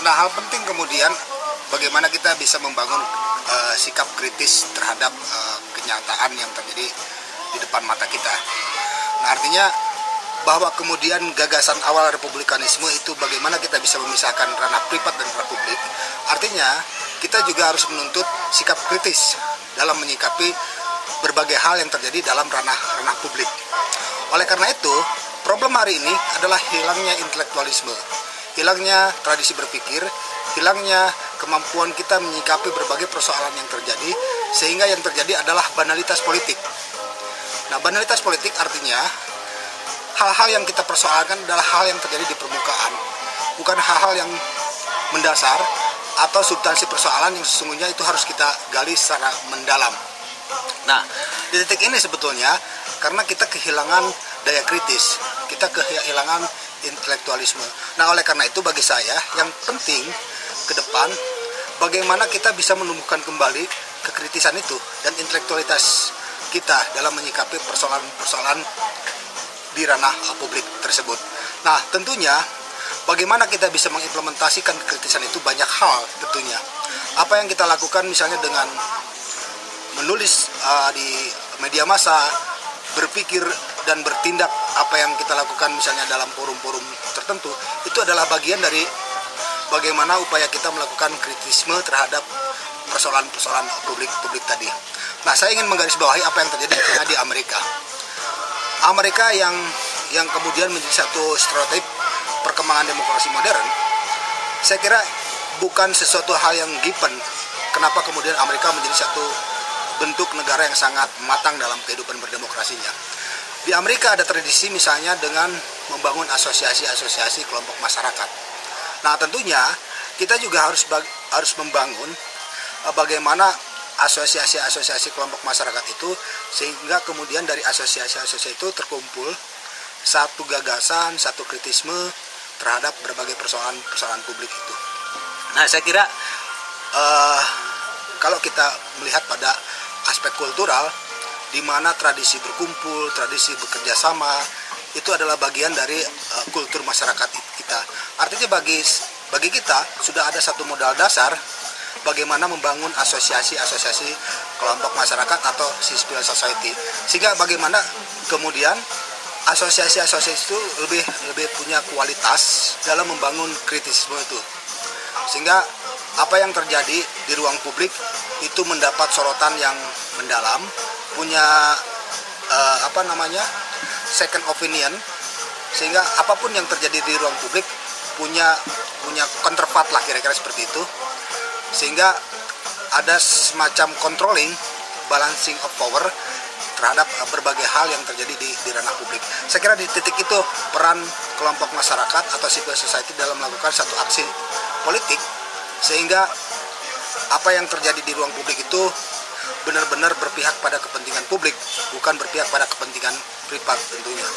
Nah, hal penting kemudian bagaimana kita bisa membangun sikap kritis terhadap kenyataan yang terjadi di depan mata kita. Nah, artinya bahwa kemudian gagasan awal republikanisme itu bagaimana kita bisa memisahkan ranah privat dan ranah publik. Artinya kita juga harus menuntut sikap kritis dalam menyikapi berbagai hal yang terjadi dalam ranah publik. Oleh karena itu, problem hari ini adalah hilangnya intelektualisme, hilangnya tradisi berpikir, hilangnya kemampuan kita menyikapi berbagai persoalan yang terjadi, sehingga yang terjadi adalah banalitas politik. Nah, banalitas politik artinya hal-hal yang kita persoalkan adalah hal yang terjadi di permukaan, bukan hal-hal yang mendasar atau substansi persoalan yang sesungguhnya itu harus kita gali secara mendalam. Nah, di titik ini sebetulnya karena kita kehilangan daya kritis, kita kehilangan intelektualisme. Nah, oleh karena itu bagi saya yang penting ke depan bagaimana kita bisa menumbuhkan kembali kekritisan itu dan intelektualitas kita dalam menyikapi persoalan-persoalan di ranah publik tersebut. Nah, tentunya bagaimana kita bisa mengimplementasikan kekritisan itu banyak hal tentunya. Apa yang kita lakukan misalnya dengan menulis di media massa, berpikir dan bertindak apa yang kita lakukan misalnya dalam forum-forum tertentu, itu adalah bagian dari bagaimana upaya kita melakukan kritisme terhadap persoalan-persoalan publik tadi. Nah, saya ingin menggarisbawahi apa yang terjadi di Amerika. Amerika yang kemudian menjadi satu stereotip perkembangan demokrasi modern, saya kira bukan sesuatu hal yang given. Kenapa kemudian Amerika menjadi satu bentuk negara yang sangat matang dalam kehidupan berdemokrasinya. Di Amerika ada tradisi misalnya dengan membangun asosiasi-asosiasi kelompok masyarakat. Nah, tentunya kita juga harus membangun bagaimana asosiasi-asosiasi kelompok masyarakat itu, sehingga kemudian dari asosiasi-asosiasi itu terkumpul satu gagasan, satu kritisme terhadap berbagai persoalan publik itu. Nah, saya kira kalau kita melihat pada aspek kultural, di mana tradisi berkumpul, tradisi bekerja sama, itu adalah bagian dari kultur masyarakat kita. Artinya bagi kita sudah ada satu modal dasar bagaimana membangun asosiasi-asosiasi kelompok masyarakat atau civil society, sehingga bagaimana kemudian asosiasi-asosiasi itu lebih punya kualitas dalam membangun kritisisme itu, sehingga apa yang terjadi di ruang publik itu mendapat sorotan yang mendalam, punya second opinion, sehingga apapun yang terjadi di ruang publik punya counterpart lah, kira-kira seperti itu. Sehingga ada semacam controlling, balancing of power terhadap berbagai hal yang terjadi di ranah publik. Saya kira di titik itu peran kelompok masyarakat atau civil society dalam melakukan satu aksi politik, sehingga apa yang terjadi di ruang publik itu benar-benar berpihak pada kepentingan publik, bukan berpihak pada kepentingan privat tentunya.